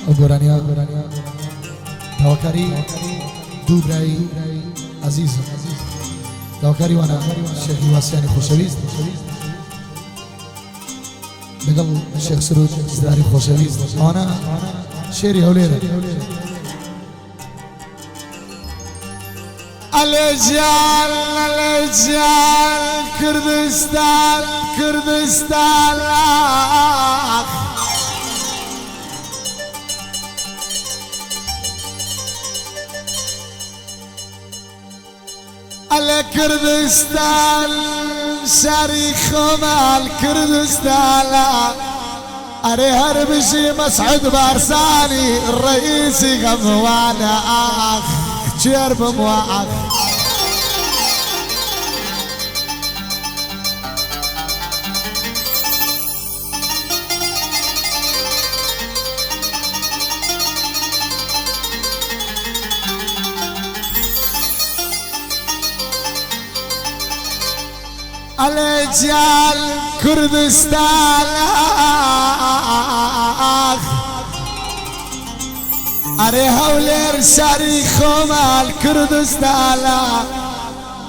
گۆرانیا داواکاری دوو برای عزیز داواکاری وانە شێخی واسیانی خۆشەویست لەگەڵ شێخ سرود زداری خۆشەویست ئەوانە شێری هەولێرە الجال كردستان كردستان الكردستان شريخ مال كردستان أري هربشي مسعود بارساني الرئيسي غموانا أخ شرب مواعق الجال كردستان أري هولير شريخ مال كردستان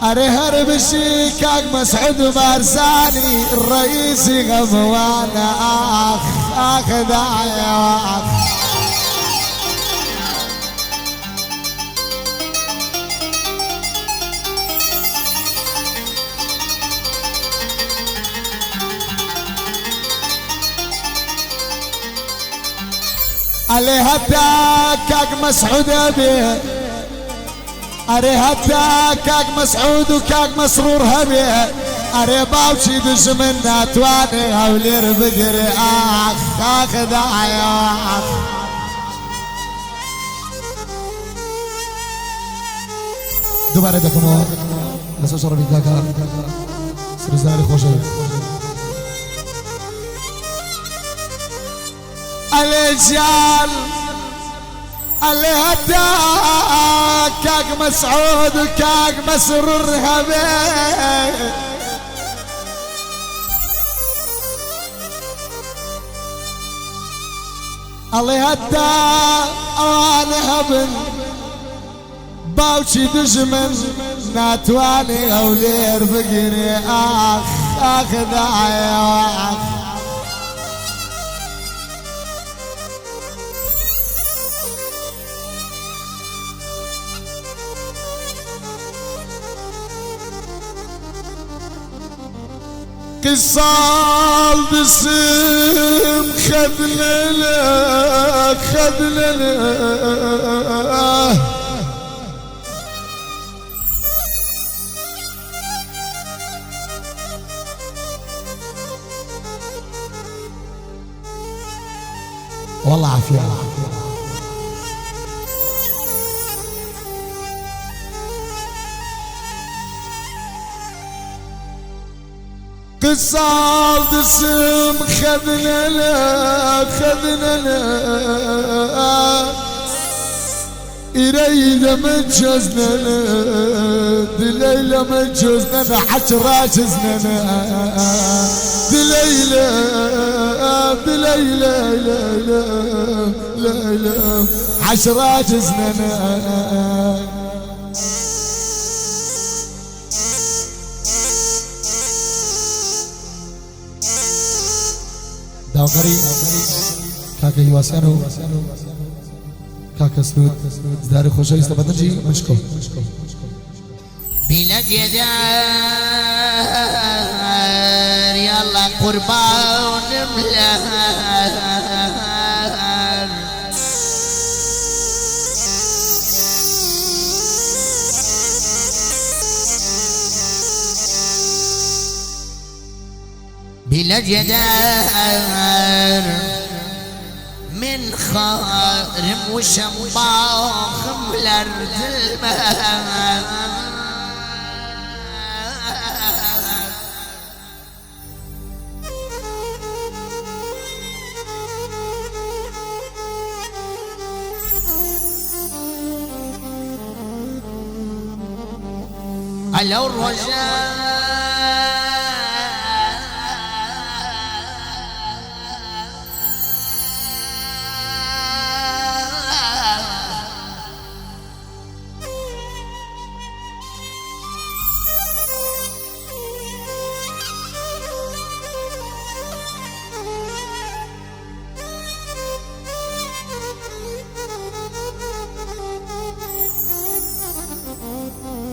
أري هربشي كاك مسعود بارزاني الرئيسي غموانا أخ داعي وأخ عليه هتا كاك مسعود أبي أري هتا كاك مسعود وكاك مسرور هبي أري باوشي دشمن ناتواني هولير بقري أخ داعي أخ دوباره دكمو لسه شربي كاكا سرزاري خوشەویست الرجال اللي هدا كاك مسعود وكاك مسرور هبي اللي هدا اواني هبن باوشي دجمن ناتواني هولير بقري اخ داعي اخ قصال باسم خذلنا والله عافية قصال باسم خذلنا إلينا مجزنا دليلة مجزنا حشرة جزنا دليلة لا حشرة جزنا داوکاری کاکا هیواسیانو کاکا سرود زداری خوشەویستە بەدەنجی مشکۆ بلا جدار يلا قربان ملهر بلا جدار من خارم وشمباخ ملرد المهر على الرجاء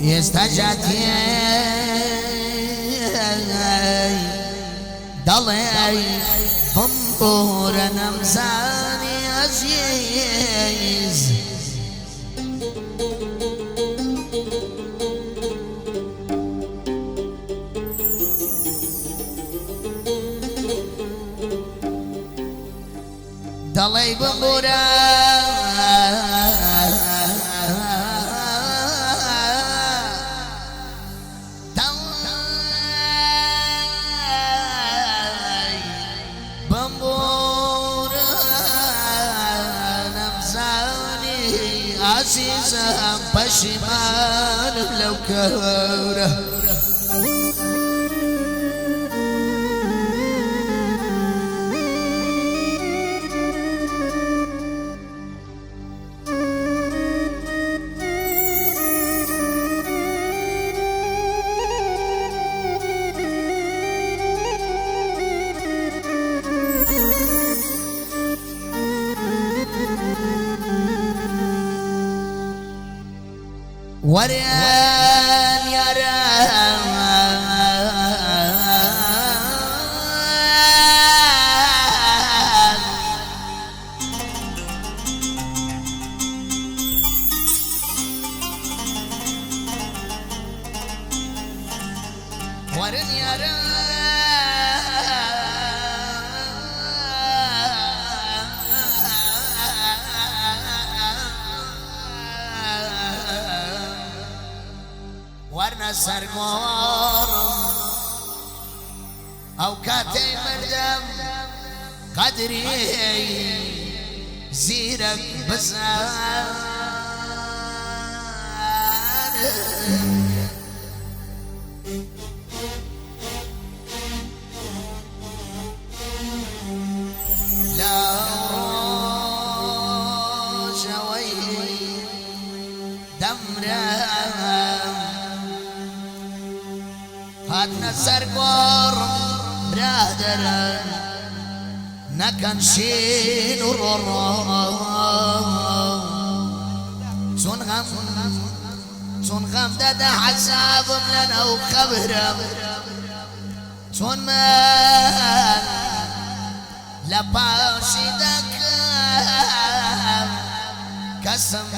يستجد ضلي بنبور نمزاني عزيز ضلي بنبور عزيزة بشمال لو كوره وريان يا رام ورن يا رام ورنا سرقور او كاتي مردم قدري زيرك بزار لا جوي دمرام هاتنا سرقور برادر نكن شين سون غم دادا حساب لنا وخبرم سون ما لباشي دك قسم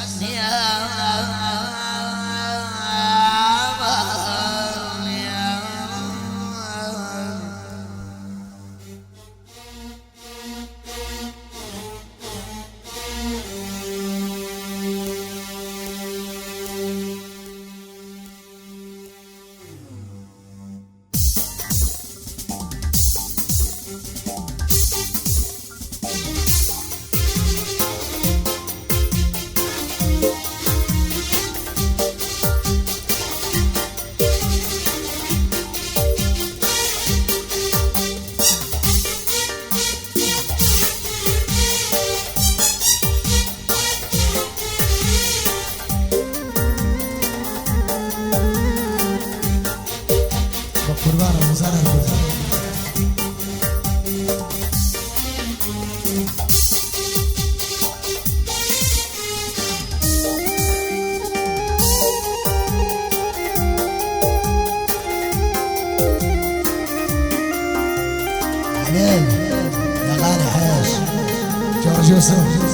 قربان رمضان القربان عليل يا غالي حياش جورج يوسف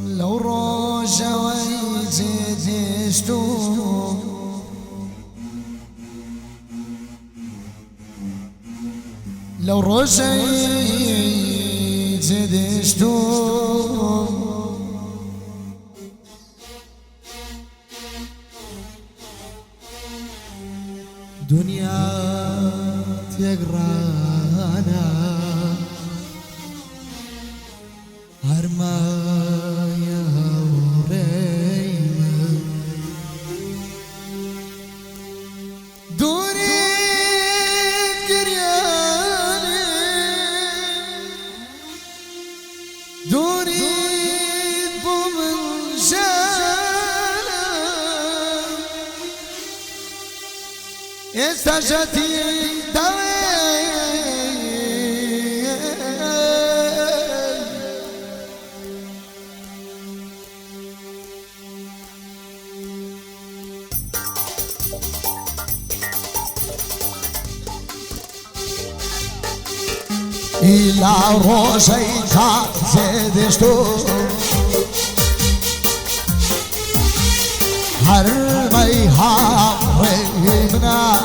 لو روجوا زيدشتو لو روشي زيدشتو دنيا تقرانا هرما يا وريما دوري قرياني دوري بومنجانا استجتي دوي إلى روشيتا زيدشتو هرميها ريمنا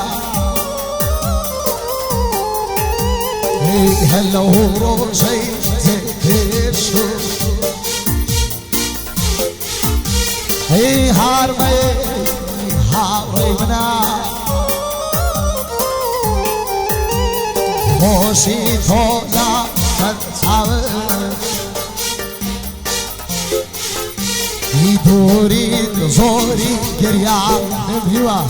هلو روشي زيدشتو هرميها ريمنا خوشی تولا کنساوه ای دوری زوری گریان نمیوه